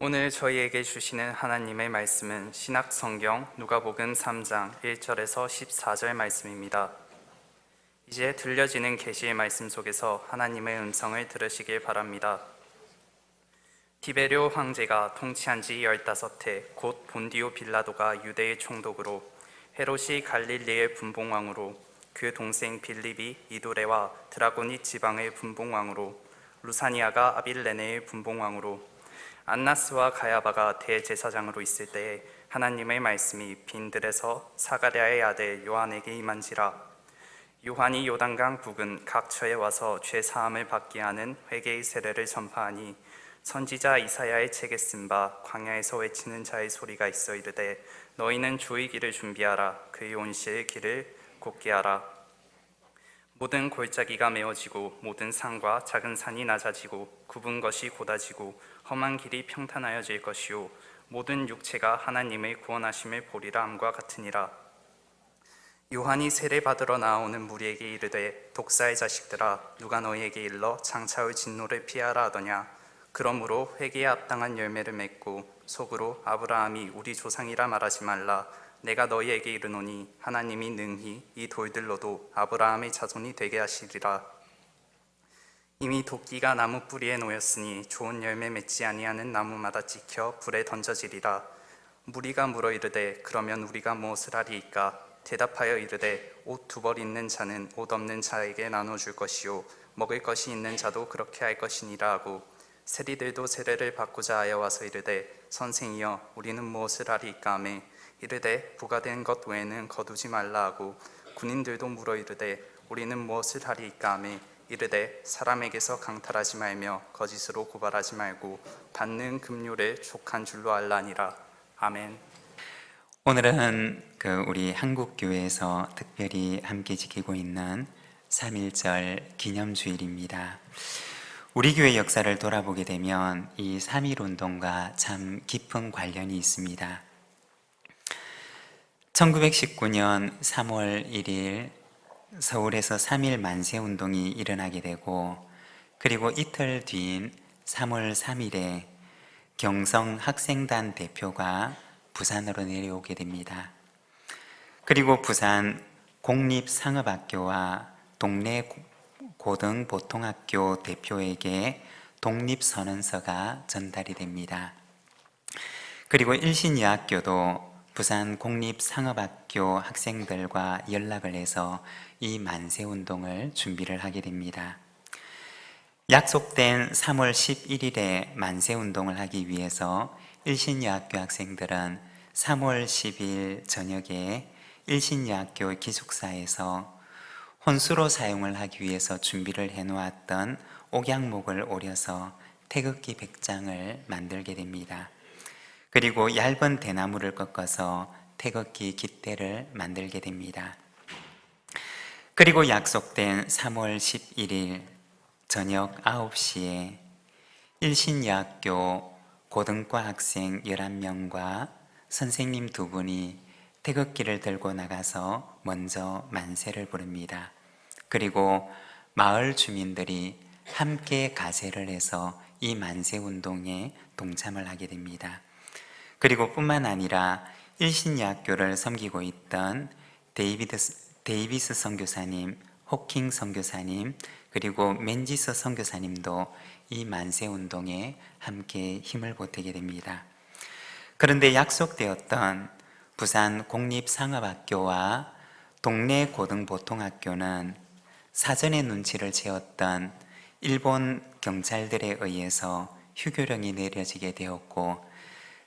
오늘 저희에게 주시는 하나님의 말씀은 신약성경 누가복음 3장 1절에서 14절 말씀입니다. 이제 들려지는 계시의 말씀 속에서 하나님의 음성을 들으시길 바랍니다. 티베리오 황제가 통치한 지 15해 곧 본디오 빌라도가 유대의 총독으로, 헤롯이 갈릴리의 분봉왕으로, 그 동생 빌립이 이두레와 드라고니 지방의 분봉왕으로, 루사니아가 아빌레네의 분봉왕으로, 안나스와 가야바가 대제사장으로 있을 때에 하나님의 말씀이 빈들에서 사가랴의 아들 요한에게 임한지라. 요한이 요단강 부근 각 처에 와서 죄 사함을 받게 하는 회개의 세례를 전파하니, 선지자 이사야의 책에 쓴 바 광야에서 외치는 자의 소리가 있어 이르되, 너희는 주의 길을 준비하라, 그의 온실 길을 곧게 하라. 모든 골짜기가 메어지고 모든 산과 작은 산이 낮아지고 굽은 것이 곧아지고 험한 길이 평탄하여질 것이요, 모든 육체가 하나님의 구원하심을 보리라 함과 같으니라. 요한이 세례 받으러 나오는 무리에게 이르되, 독사의 자식들아, 누가 너희에게 일러 장차의 진노를 피하라 하더냐. 그러므로 회개에 합당한 열매를 맺고 속으로 아브라함이 우리 조상이라 말하지 말라. 내가 너희에게 이르노니 하나님이 능히 이 돌들로도 아브라함의 자손이 되게 하시리라. 이미 도끼가 나무 뿌리에 놓였으니 좋은 열매 맺지 아니하는 나무마다 찍혀 불에 던져지리라. 무리가 물어 이르되, 그러면 우리가 무엇을 하리이까? 대답하여 이르되, 옷 두 벌 있는 자는 옷 없는 자에게 나눠줄 것이요, 먹을 것이 있는 자도 그렇게 할 것이니라 하고, 세리들도 세례를 받고자 하여 와서 이르되, 선생이여, 우리는 무엇을 하리이까 하매, 이르되 부가된 것 외에는 거두지 말라 하고, 군인들도 물어 이르되, 우리는 무엇을 하리이까 하매, 이르되 사람에게서 강탈하지 말며 거짓으로 고발하지 말고 받는 급료를 족한 줄로 알라니라. 아멘. 오늘은 우리 한국교회에서 특별히 함께 지키고 있는 3.1절 기념주일입니다. 우리 교회 역사를 돌아보게 되면 이 3.1운동과 참 깊은 관련이 있습니다. 1919년 3월 1일 서울에서 3.1 만세운동이 일어나게 되고, 그리고 이틀 뒤인 3월 3일에 경성 학생단 대표가 부산으로 내려오게 됩니다. 그리고 부산 공립상업학교와 동네 고등보통학교 대표에게 독립선언서가 전달이 됩니다. 그리고 일신여학교도 부산 공립상업학교 학생들과 연락을 해서 이 만세운동을 준비를 하게 됩니다. 약속된 3월 11일에 만세운동을 하기 위해서 일신여학교 학생들은 3월 10일 저녁에 일신여학교 기숙사에서 혼수로 사용을 하기 위해서 준비를 해놓았던 옥양목을 오려서 태극기 100장을 만들게 됩니다. 그리고 얇은 대나무를 꺾어서 태극기 깃대를 만들게 됩니다. 그리고 약속된 3월 11일 저녁 9시에 일신여학교 고등과 학생 11명과 선생님 2분이 태극기를 들고 나가서 먼저 만세를 부릅니다. 그리고 마을 주민들이 함께 가세를 해서 이 만세운동에 동참을 하게 됩니다. 그리고 뿐만 아니라 일신여학교를 섬기고 있던 데이비스 선교사님, 호킹 선교사님, 그리고 맨지스 선교사님도 이 만세운동에 함께 힘을 보태게 됩니다. 그런데 약속되었던 부산 공립상업학교와 동네 고등보통학교는 사전에 눈치를 채웠던 일본 경찰들에 의해서 휴교령이 내려지게 되었고,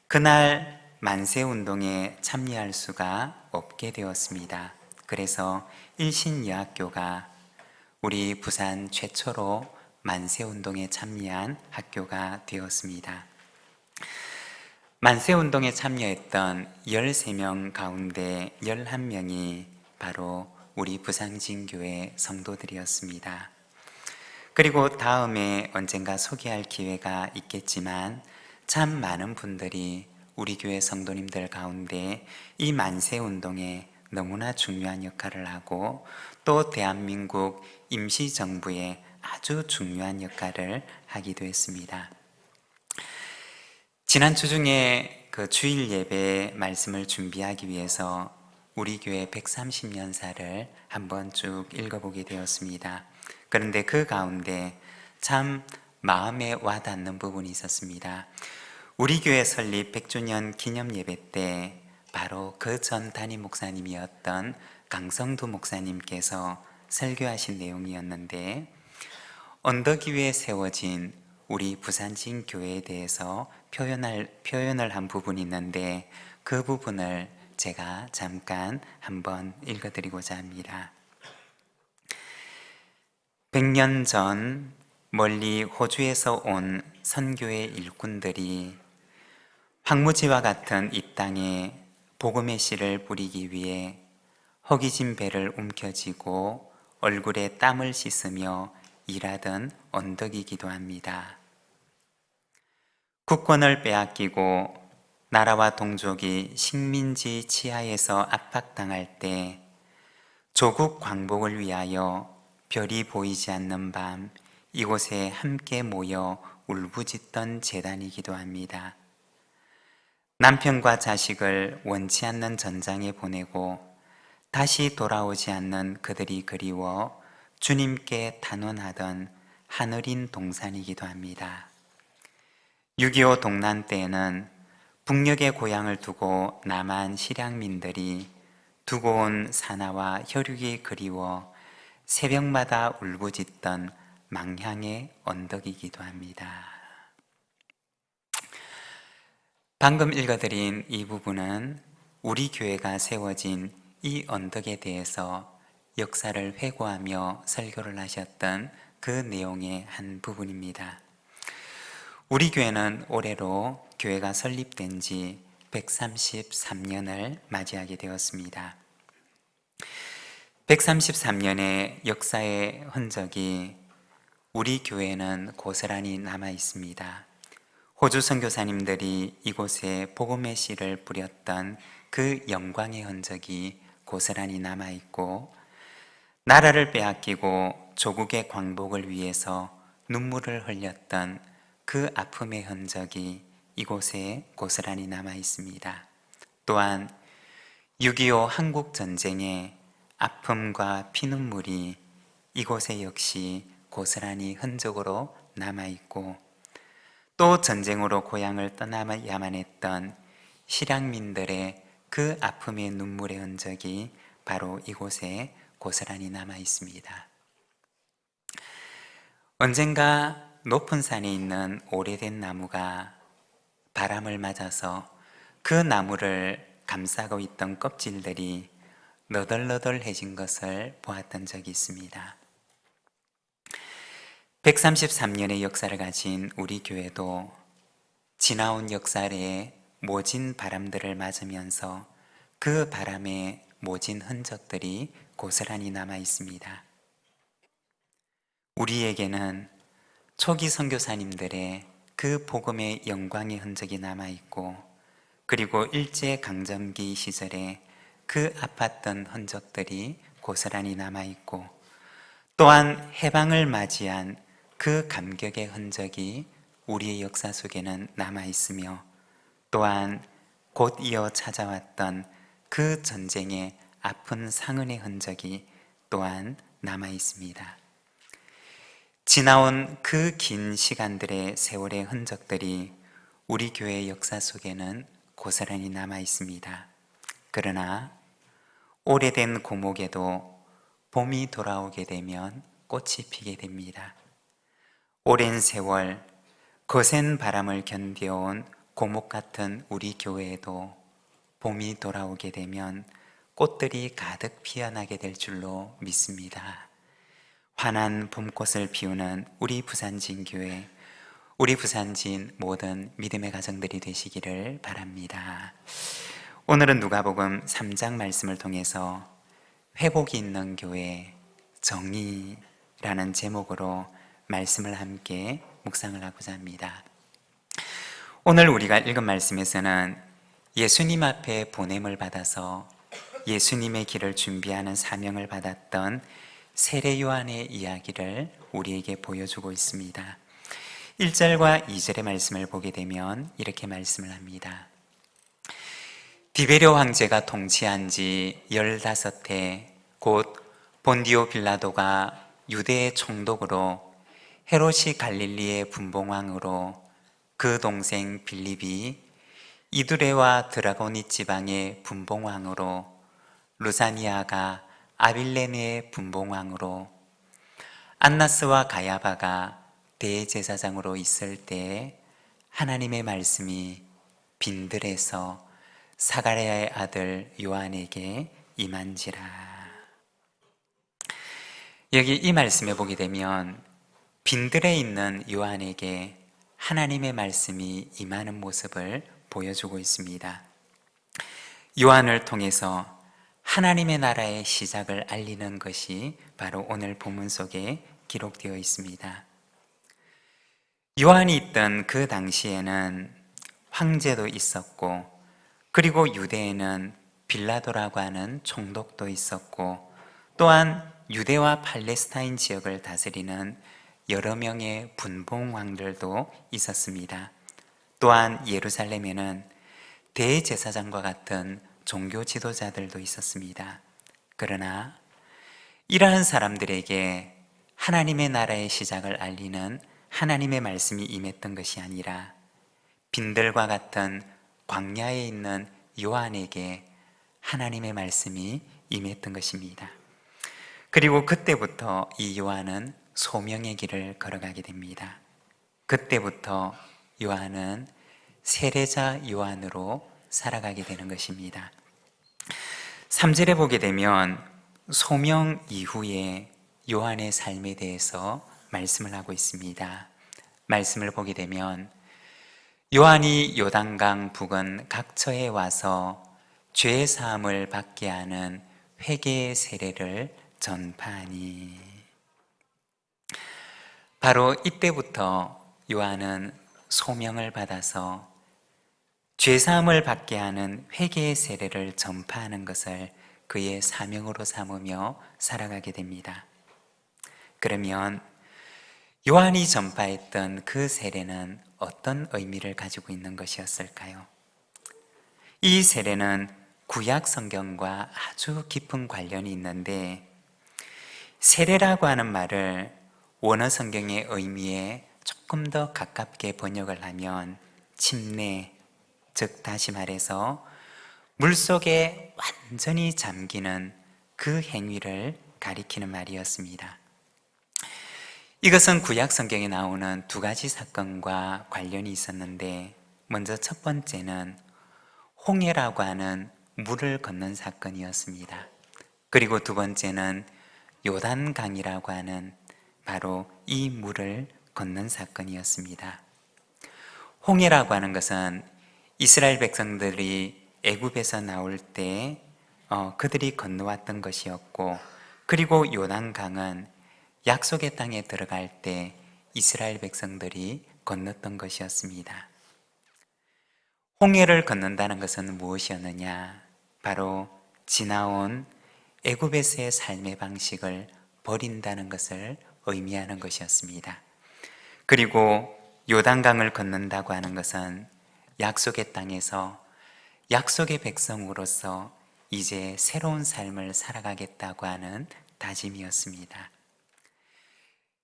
그날 만세운동에 참여할 수가 없게 되었습니다. 그래서 일신여학교가 우리 부산 최초로 만세운동에 참여한 학교가 되었습니다. 만세운동에 참여했던 13명 가운데 11명이 바로 우리 부산진교회 성도들이었습니다. 그리고 다음에 언젠가 소개할 기회가 있겠지만, 참 많은 분들이 우리 교회 성도님들 가운데 이 만세운동에 너무나 중요한 역할을 하고, 또 대한민국 임시정부에 아주 중요한 역할을 하기도 했습니다. 지난주 중에 그 주일 예배 말씀을 준비하기 위해서 우리 교회 130년사를 한번 쭉 읽어보게 되었습니다. 그런데 그 가운데 참 마음에 와닿는 부분이 있었습니다. 우리 교회 설립 100주년 기념 예배 때 바로 그 전 담임 목사님이었던 강성두 목사님께서 설교하신 내용이었는데, 언덕 위에 세워진 우리 부산진 교회에 대해서 표현을 한 부분이 있는데, 그 부분을 제가 잠깐 한번 읽어드리고자 합니다. 100년 전 멀리 호주에서 온 선교의 일꾼들이 황무지와 같은 이 땅에 복음의 씨를 뿌리기 위해 허기진 배를 움켜쥐고 얼굴에 땀을 씻으며 일하던 언덕이기도 합니다. 국권을 빼앗기고 나라와 동족이 식민지 치하에서 압박당할 때 조국 광복을 위하여 별이 보이지 않는 밤 이곳에 함께 모여 울부짖던 재단이기도 합니다. 남편과 자식을 원치 않는 전장에 보내고 다시 돌아오지 않는 그들이 그리워 주님께 단원하던 하늘인 동산이기도 합니다. 6.25 동란 때에는 북녘의 고향을 두고 남한 실향민들이 두고 온 산하와 혈육이 그리워 새벽마다 울부짖던 망향의 언덕이기도 합니다. 방금 읽어드린 이 부분은 우리 교회가 세워진 이 언덕에 대해서 역사를 회고하며 설교를 하셨던 그 내용의 한 부분입니다. 우리 교회는 올해로 교회가 설립된 지 133년을 맞이하게 되었습니다. 133년의 역사의 흔적이 우리 교회에는 고스란히 남아 있습니다. 호주 선교사님들이 이곳에 복음의 씨를 뿌렸던 그 영광의 흔적이 고스란히 남아 있고, 나라를 빼앗기고 조국의 광복을 위해서 눈물을 흘렸던 그 아픔의 흔적이 이곳에 고스란히 남아 있습니다. 또한 6.25 한국전쟁의 아픔과 피눈물이 이곳에 역시 고스란히 흔적으로 남아 있고, 또 전쟁으로 고향을 떠나야만 했던 실향민들의 그 아픔의 눈물의 흔적이 바로 이곳에 고스란히 남아 있습니다. 언젠가 높은 산에 있는 오래된 나무가 바람을 맞아서 그 나무를 감싸고 있던 껍질들이 너덜너덜해진 것을 보았던 적이 있습니다. 133년의 역사를 가진 우리 교회도 지나온 역사의 모진 바람들을 맞으면서 그 바람에 모진 흔적들이 고스란히 남아 있습니다. 우리에게는 초기 선교사님들의 그 복음의 영광의 흔적이 남아 있고, 그리고 일제강점기 시절에 그 아팠던 흔적들이 고스란히 남아 있고, 또한 해방을 맞이한 그 감격의 흔적이 우리의 역사 속에는 남아 있으며, 또한 곧 이어 찾아왔던 그 전쟁의 아픈 상흔의 흔적이 또한 남아 있습니다. 지나온 그 긴 시간들의 세월의 흔적들이 우리 교회의 역사 속에는 고스란히 남아 있습니다. 그러나 오래된 고목에도 봄이 돌아오게 되면 꽃이 피게 됩니다. 오랜 세월 거센 바람을 견뎌온 고목 같은 우리 교회에도 봄이 돌아오게 되면 꽃들이 가득 피어나게 될 줄로 믿습니다. 환한 봄꽃을 피우는 우리 부산진 교회, 우리 부산진 모든 믿음의 가정들이 되시기를 바랍니다. 오늘은 누가복음 3장 말씀을 통해서 회복이 있는 교회, 정의라는 제목으로 말씀을 함께 묵상을 하고자 합니다. 오늘 우리가 읽은 말씀에서는 예수님 앞에 보냄을 받아서 예수님의 길을 준비하는 사명을 받았던 세례 요한의 이야기를 우리에게 보여주고 있습니다. 1절과 2절의 말씀을 보게 되면 이렇게 말씀을 합니다. 디베료 황제가 통치한 지 15해 곧 본디오 빌라도가 유대의 총독으로 헤롯이 갈릴리의 분봉왕으로 그 동생 빌립이 이두레와 드라고니 지방의 분봉왕으로 루사니아가 아빌레네의 분봉왕으로 안나스와 가야바가 대제사장으로 있을 때에 하나님의 말씀이 빈들에서 사가랴의 아들 요한에게 임한지라. 여기 이 말씀에 보게 되면 빈들에 있는 요한에게 하나님의 말씀이 임하는 모습을 보여주고 있습니다. 요한을 통해서 하나님의 나라의 시작을 알리는 것이 바로 오늘 본문 속에 기록되어 있습니다. 요한이 있던 그 당시에는 황제도 있었고, 그리고 유대에는 빌라도라고 하는 총독도 있었고, 또한 유대와 팔레스타인 지역을 다스리는 여러 명의 분봉왕들도 있었습니다. 또한 예루살렘에는 대제사장과 같은 종교 지도자들도 있었습니다. 그러나 이러한 사람들에게 하나님의 나라의 시작을 알리는 하나님의 말씀이 임했던 것이 아니라 빈들과 같은 광야에 있는 요한에게 하나님의 말씀이 임했던 것입니다. 그리고 그때부터 이 요한은 소명의 길을 걸어가게 됩니다. 그때부터 요한은 세례자 요한으로 살아가게 되는 것입니다. 3절에 보게 되면 소명 이후에 요한의 삶에 대해서 말씀을 하고 있습니다. 말씀을 보게 되면 요한이 요단강 부근 각처에 와서 죄 사함을 받게 하는 회개의 세례를 전파하니, 바로 이때부터 요한은 소명을 받아서 죄 사함을 받게 하는 회개의 세례를 전파하는 것을 그의 사명으로 삼으며 살아가게 됩니다. 그러면 요한이 전파했던 그 세례는 어떤 의미를 가지고 있는 것이었을까요? 이 세례는 구약 성경과 아주 깊은 관련이 있는데, 세례라고 하는 말을 원어 성경의 의미에 조금 더 가깝게 번역을 하면 침례, 즉 다시 말해서 물속에 완전히 잠기는 그 행위를 가리키는 말이었습니다. 이것은 구약 성경에 나오는 두 가지 사건과 관련이 있었는데, 먼저 첫 번째는 홍해라고 하는 물을 건넌 사건이었습니다. 그리고 두 번째는 요단강이라고 하는 바로 이 물을 건넌 사건이었습니다. 홍해라고 하는 것은 이스라엘 백성들이 애굽에서 나올 때 그들이 건너왔던 것이었고, 그리고 요단강은 약속의 땅에 들어갈 때 이스라엘 백성들이 건넜던 것이었습니다. 홍해를 건넌다는 것은 무엇이었느냐? 바로 지나온 애굽에서의 삶의 방식을 버린다는 것을 의미하는 것이었습니다. 그리고 요단강을 건넌다고 하는 것은 약속의 땅에서 약속의 백성으로서 이제 새로운 삶을 살아가겠다고 하는 다짐이었습니다.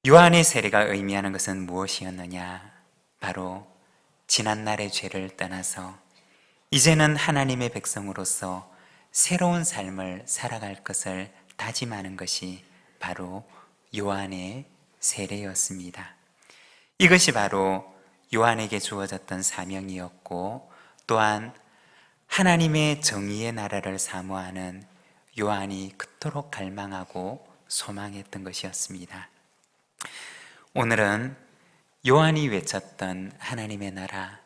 요한의 세례가 의미하는 것은 무엇이었느냐? 바로 지난날의 죄를 떠나서 이제는 하나님의 백성으로서 새로운 삶을 살아갈 것을 다짐하는 것이 바로 요한의 세례였습니다. 이것이 바로 요한에게 주어졌던 사명이었고, 또한 하나님의 정의의 나라를 사모하는 요한이 그토록 갈망하고 소망했던 것이었습니다. 오늘은 요한이 외쳤던 하나님의 나라,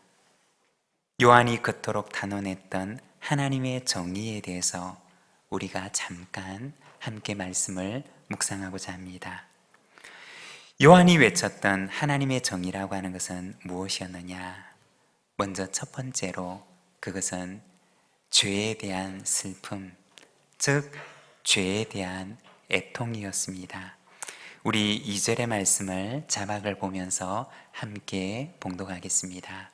요한이 그토록 단언했던 하나님의 정의에 대해서 우리가 잠깐 함께 말씀을 묵상하고자 합니다. 요한이 외쳤던 하나님의 정의라고 하는 것은 무엇이었느냐? 먼저 첫 번째로 그것은 죄에 대한 슬픔, 즉 죄에 대한 애통이었습니다. 우리 2절의 말씀을 자막을 보면서 함께 봉독하겠습니다.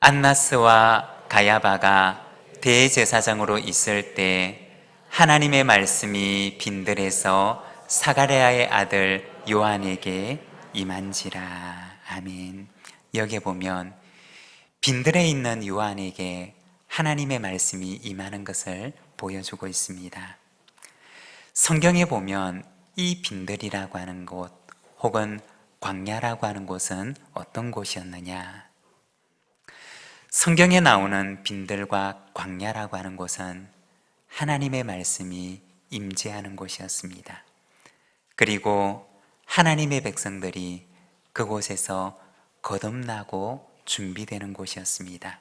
안나스와 가야바가 대제사장으로 있을 때 하나님의 말씀이 빈들에서 사가랴의 아들 요한에게 임한지라. 아멘. 여기에 보면 빈들에 있는 요한에게 하나님의 말씀이 임하는 것을 보여주고 있습니다. 성경에 보면 이 빈들이라고 하는 곳 혹은 광야라고 하는 곳은 어떤 곳이었느냐? 성경에 나오는 빈들과 광야라고 하는 곳은 하나님의 말씀이 임재하는 곳이었습니다. 그리고 하나님의 백성들이 그곳에서 거듭나고 준비되는 곳이었습니다.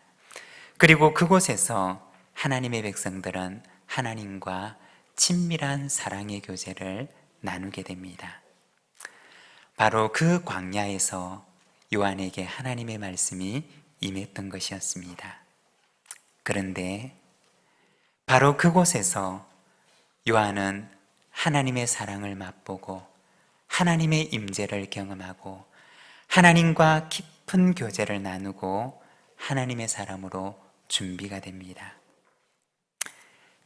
그리고 그곳에서 하나님의 백성들은 하나님과 친밀한 사랑의 교제를 나누게 됩니다. 바로 그 광야에서 요한에게 하나님의 말씀이 임했던 것이었습니다. 그런데 바로 그곳에서 요한은 하나님의 사랑을 맛보고 하나님의 임재를 경험하고 하나님과 깊은 교제를 나누고 하나님의 사람으로 준비가 됩니다.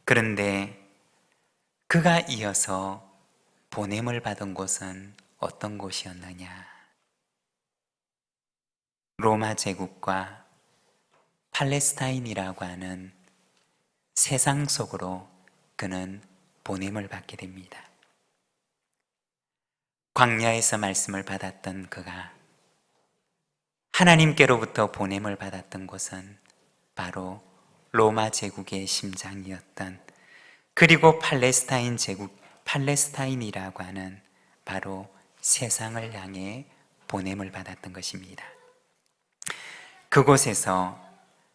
그런데 그가 이어서 보냄을 받은 곳은 어떤 곳이었느냐? 로마 제국과 팔레스타인이라고 하는 세상 속으로 그는 보냄을 받게 됩니다. 광야에서 말씀을 받았던 그가 하나님께로부터 보냄을 받았던 곳은 바로 로마 제국의 심장이었던, 그리고 팔레스타인 제국, 팔레스타인이라고 하는 바로 세상을 향해 보냄을 받았던 것입니다. 그곳에서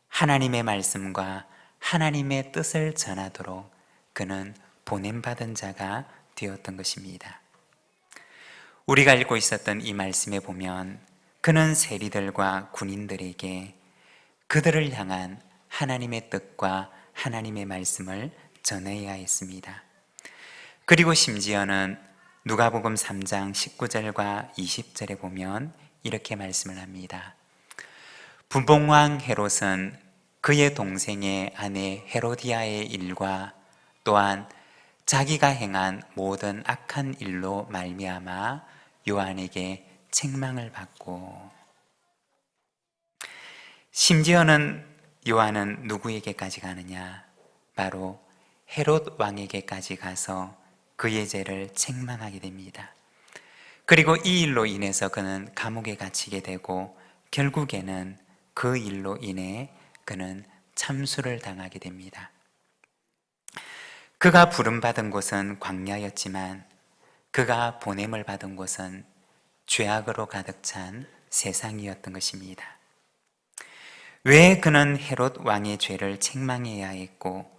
하나님의 말씀과 하나님의 뜻을 전하도록 그는 보냄받은 자가 되었던 것입니다. 우리가 읽고 있었던 이 말씀에 보면 그는 세리들과 군인들에게 그들을 향한 하나님의 뜻과 하나님의 말씀을 전해야 했습니다. 그리고 심지어는 누가복음 3장 19절과 20절에 보면 이렇게 말씀을 합니다. 분봉왕 헤롯은 그의 동생의 아내 헤로디아의 일과 또한 자기가 행한 모든 악한 일로 말미암아 요한에게 책망을 받고, 심지어는 요한은 누구에게까지 가느냐? 바로 헤롯 왕에게까지 가서 그의 죄를 책망하게 됩니다. 그리고 이 일로 인해서 그는 감옥에 갇히게 되고 결국에는 그 일로 인해 그는 참수를 당하게 됩니다. 그가 부름받은 곳은 광야였지만 그가 보냄을 받은 곳은 죄악으로 가득 찬 세상이었던 것입니다. 왜 그는 헤롯 왕의 죄를 책망해야 했고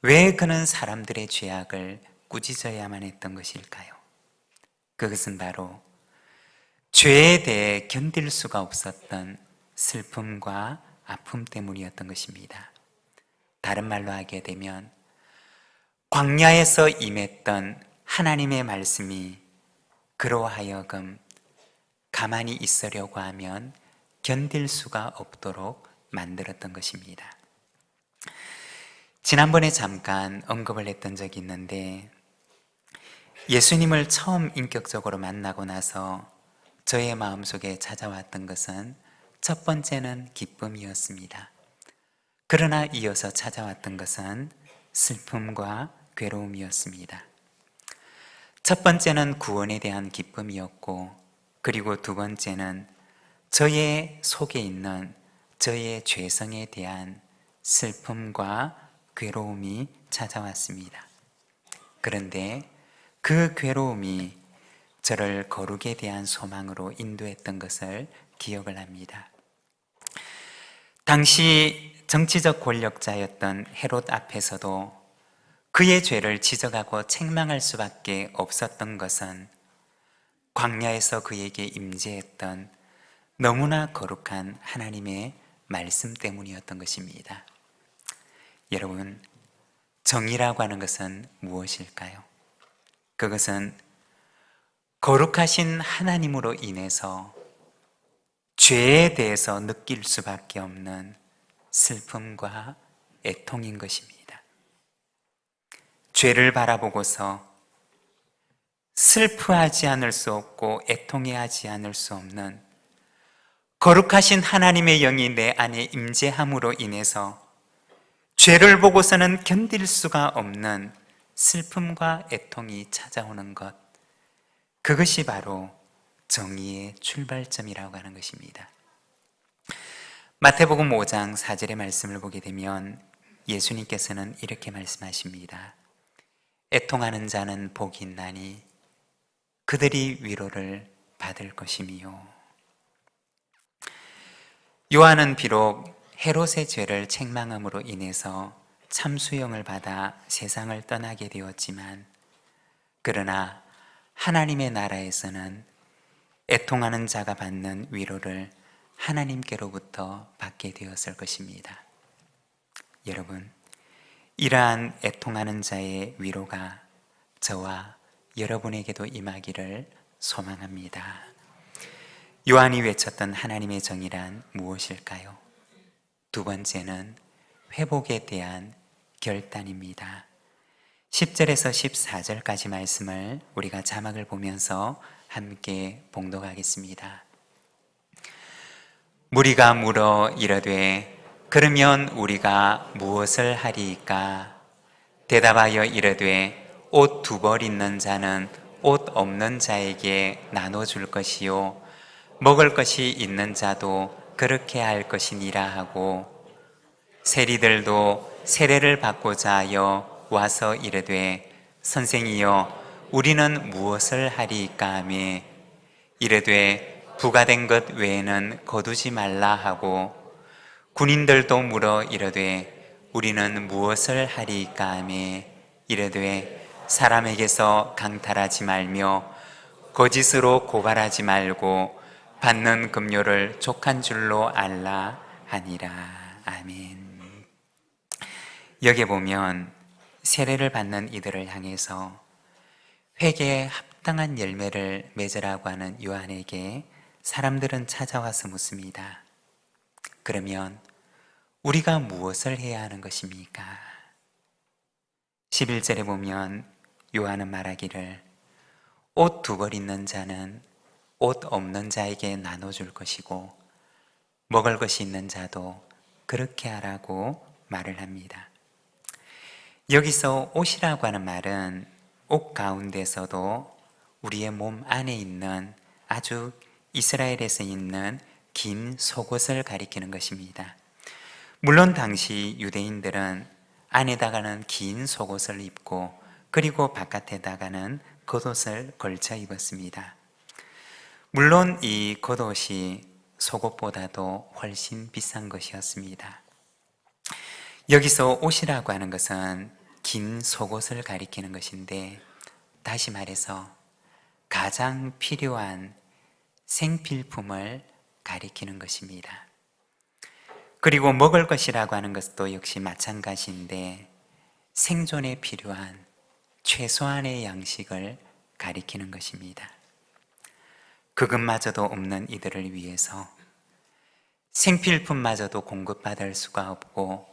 왜 그는 사람들의 죄악을 꾸짖어야만 했던 것일까요? 그것은 바로 죄에 대해 견딜 수가 없었던 슬픔과 아픔 때문이었던 것입니다. 다른 말로 하게 되면 광야에서 임했던 하나님의 말씀이 그로 하여금 가만히 있으려고 하면 견딜 수가 없도록 만들었던 것입니다. 지난번에 잠깐 언급을 했던 적이 있는데, 예수님을 처음 인격적으로 만나고 나서 저의 마음속에 찾아왔던 것은 첫 번째는 기쁨이었습니다. 그러나 이어서 찾아왔던 것은 슬픔과 괴로움이었습니다. 첫 번째는 구원에 대한 기쁨이었고, 그리고 두 번째는 저의 속에 있는 저의 죄성에 대한 슬픔과 괴로움이 찾아왔습니다. 그런데 그 괴로움이 저를 거룩에 대한 소망으로 인도했던 것을 기억을 합니다. 당시 정치적 권력자였던 헤롯 앞에서도 그의 죄를 지적하고 책망할 수밖에 없었던 것은 광야에서 그에게 임재했던 너무나 거룩한 하나님의 말씀 때문이었던 것입니다. 여러분, 정의라고 하는 것은 무엇일까요? 그것은 거룩하신 하나님으로 인해서 죄에 대해서 느낄 수밖에 없는 슬픔과 애통인 것입니다. 죄를 바라보고서 슬퍼하지 않을 수 없고 애통해하지 않을 수 없는 거룩하신 하나님의 영이 내 안에 임재함으로 인해서 죄를 보고서는 견딜 수가 없는 슬픔과 애통이 찾아오는 것, 그것이 바로 정의의 출발점이라고 하는 것입니다. 마태복음 5장 4절의 말씀을 보게 되면 예수님께서는 이렇게 말씀하십니다. 애통하는 자는 복이 있나니 그들이 위로를 받을 것이미요. 요한은 비록 헤롯의 죄를 책망함으로 인해서 참수형을 받아 세상을 떠나게 되었지만, 그러나 하나님의 나라에서는 애통하는 자가 받는 위로를 하나님께로부터 받게 되었을 것입니다. 여러분, 이러한 애통하는 자의 위로가 저와 여러분에게도 임하기를 소망합니다. 요한이 외쳤던 하나님의 정의란 무엇일까요? 두 번째는 회복에 대한 결단입니다. 10절에서 14절까지 말씀을 우리가 자막을 보면서 함께 봉독하겠습니다. 무리가 물어 이르되 그러면 우리가 무엇을 하리이까? 대답하여 이르되 옷 두 벌 있는 자는 옷 없는 자에게 나눠줄 것이요 먹을 것이 있는 자도 그렇게 할 것이니라 하고, 세리들도 세례를 받고자 하여 와서 이르되 선생이여 우리는 무엇을 하리이까 하며, 이르되 부가된 것 외에는 거두지 말라 하고, 군인들도 물어 이르되 우리는 무엇을 하리이까 하며, 이르되 사람에게서 강탈하지 말며 거짓으로 고발하지 말고 받는 급료를 족한 줄로 알라 하니라. 아멘. 여기 보면 세례를 받는 이들을 향해서 회개에 합당한 열매를 맺으라고 하는 요한에게 사람들은 찾아와서 묻습니다. 그러면 우리가 무엇을 해야 하는 것입니까? 11절에 보면 요한은 말하기를 옷 두 벌 있는 자는 옷 없는 자에게 나눠줄 것이고 먹을 것이 있는 자도 그렇게 하라고 말을 합니다. 여기서 옷이라고 하는 말은 옷 가운데서도 우리의 몸 안에 있는 아주 이스라엘에서 있는 긴 속옷을 가리키는 것입니다. 물론 당시 유대인들은 안에다가는 긴 속옷을 입고 그리고 바깥에다가는 겉옷을 걸쳐 입었습니다. 물론 이 겉옷이 속옷보다도 훨씬 비싼 것이었습니다. 여기서 옷이라고 하는 것은 긴 속옷을 가리키는 것인데, 다시 말해서 가장 필요한 생필품을 가리키는 것입니다. 그리고 먹을 것이라고 하는 것도 역시 마찬가지인데 생존에 필요한 최소한의 양식을 가리키는 것입니다. 그것마저도 없는 이들을 위해서 생필품마저도 공급받을 수가 없고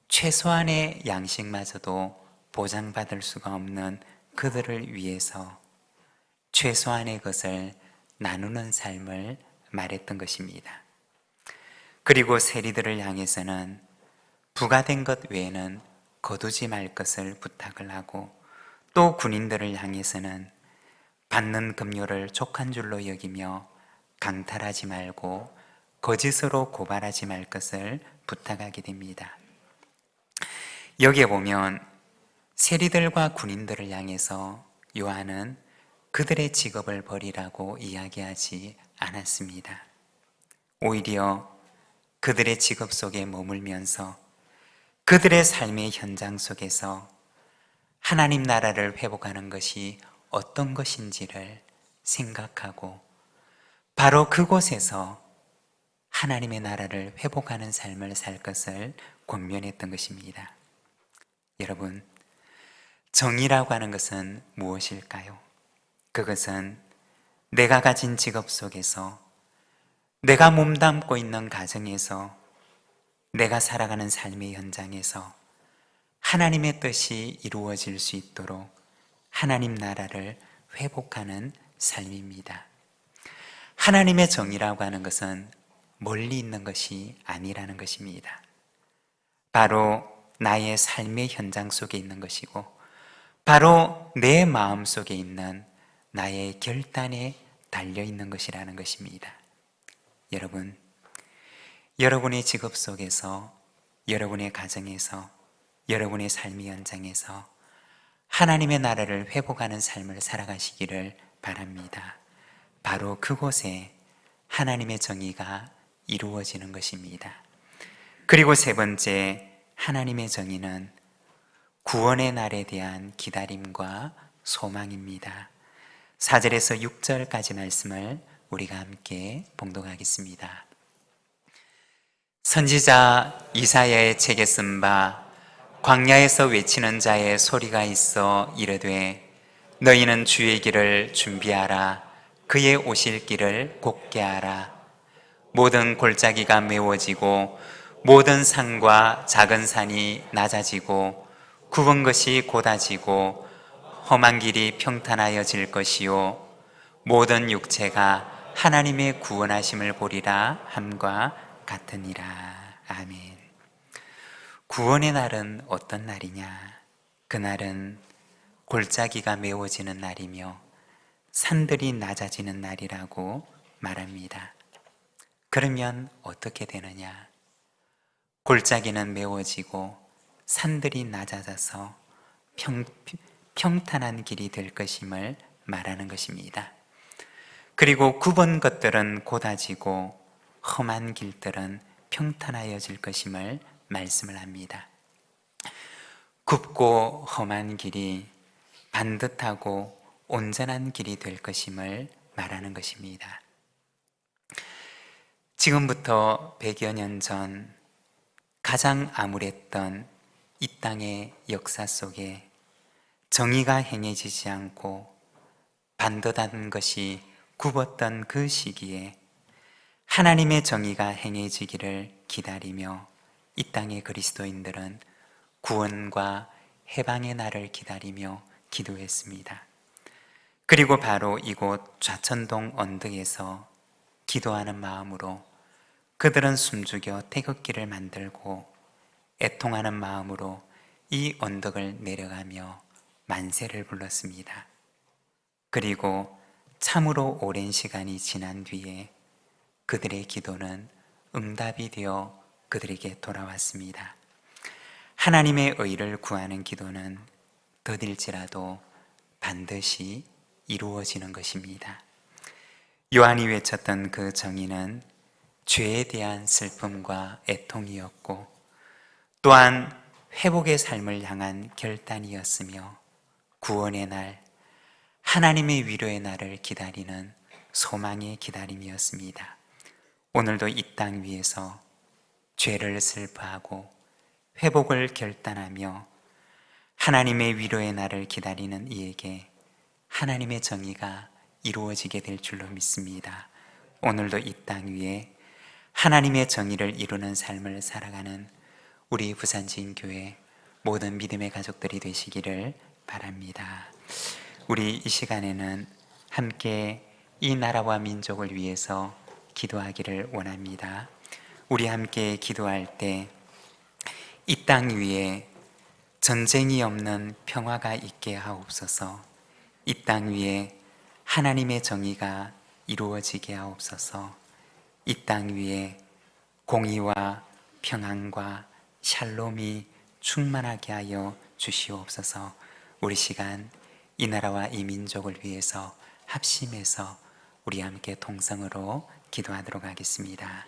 최소한의 양식마저도 보장받을 수가 없는 그들을 위해서 최소한의 것을 나누는 삶을 말했던 것입니다. 그리고 세리들을 향해서는 부가된 것 외에는 거두지 말 것을 부탁을 하고, 또 군인들을 향해서는 받는 급료를 족한 줄로 여기며 강탈하지 말고 거짓으로 고발하지 말 것을 부탁하게 됩니다. 여기에 보면 세리들과 군인들을 향해서 요한은 그들의 직업을 버리라고 이야기하지 않았습니다. 오히려 그들의 직업 속에 머물면서 그들의 삶의 현장 속에서 하나님 나라를 회복하는 것이 어떤 것인지를 생각하고 바로 그곳에서 하나님의 나라를 회복하는 삶을 살 것을 권면했던 것입니다. 여러분, 정의라고 하는 것은 무엇일까요? 그것은 내가 가진 직업 속에서, 내가 몸담고 있는 가정에서, 내가 살아가는 삶의 현장에서 하나님의 뜻이 이루어질 수 있도록 하나님 나라를 회복하는 삶입니다. 하나님의 정의라고 하는 것은 멀리 있는 것이 아니라는 것입니다. 바로 나의 삶의 현장 속에 있는 것이고, 바로 내 마음 속에 있는 나의 결단에 달려 있는 것이라는 것입니다. 여러분, 여러분의 직업 속에서, 여러분의 가정에서, 여러분의 삶의 현장에서 하나님의 나라를 회복하는 삶을 살아가시기를 바랍니다. 바로 그곳에 하나님의 정의가 이루어지는 것입니다. 그리고 세 번째, 하나님의 정의는 구원의 날에 대한 기다림과 소망입니다. 4절에서 6절까지 말씀을 우리가 함께 봉독하겠습니다. 선지자 이사야의 책에 쓴 바 광야에서 외치는 자의 소리가 있어 이르되 너희는 주의 길을 준비하라. 그의 오실 길을 곧게 하라. 모든 골짜기가 메워지고 모든 산과 작은 산이 낮아지고 굽은 것이 곧아지고 험한 길이 평탄하여질 것이요 모든 육체가 하나님의 구원하심을 보리라 함과 같으니라. 아멘. 구원의 날은 어떤 날이냐? 그날은 골짜기가 메워지는 날이며 산들이 낮아지는 날이라고 말합니다. 그러면 어떻게 되느냐? 골짜기는 메워지고 산들이 낮아져서 평탄한 길이 될 것임을 말하는 것입니다. 그리고 굽은 것들은 곧아지고 험한 길들은 평탄하여질 것임을 말씀을 합니다. 굽고 험한 길이 반듯하고 온전한 길이 될 것임을 말하는 것입니다. 지금부터 100여 년 전 가장 암울했던 이 땅의 역사 속에 정의가 행해지지 않고 반듯한 것이 굽었던 그 시기에 하나님의 정의가 행해지기를 기다리며 이 땅의 그리스도인들은 구원과 해방의 날을 기다리며 기도했습니다. 그리고 바로 이곳 좌천동 언덕에서 기도하는 마음으로 그들은 숨죽여 태극기를 만들고 애통하는 마음으로 이 언덕을 내려가며 만세를 불렀습니다. 그리고 참으로 오랜 시간이 지난 뒤에 그들의 기도는 응답이 되어 그들에게 돌아왔습니다. 하나님의 의를 구하는 기도는 더딜지라도 반드시 이루어지는 것입니다. 요한이 외쳤던 그 정의는 죄에 대한 슬픔과 애통이었고 또한 회복의 삶을 향한 결단이었으며 구원의 날, 하나님의 위로의 날을 기다리는 소망의 기다림이었습니다. 오늘도 이 땅 위에서 죄를 슬퍼하고 회복을 결단하며 하나님의 위로의 날을 기다리는 이에게 하나님의 정의가 이루어지게 될 줄로 믿습니다. 오늘도 이 땅 위에 하나님의 정의를 이루는 삶을 살아가는 우리 부산지인교회 모든 믿음의 가족들이 되시기를 바랍니다. 우리 이 시간에는 함께 이 나라와 민족을 위해서 기도하기를 원합니다. 우리 함께 기도할 때 이 땅 위에 전쟁이 없는 평화가 있게 하옵소서. 이 땅 위에 하나님의 정의가 이루어지게 하옵소서. 이 땅 위에 공의와 평안과 샬롬이 충만하게 하여 주시옵소서. 우리 시간 이 나라와 이 민족을 위해서 합심해서 우리 함께 동성으로 기도하도록 하겠습니다.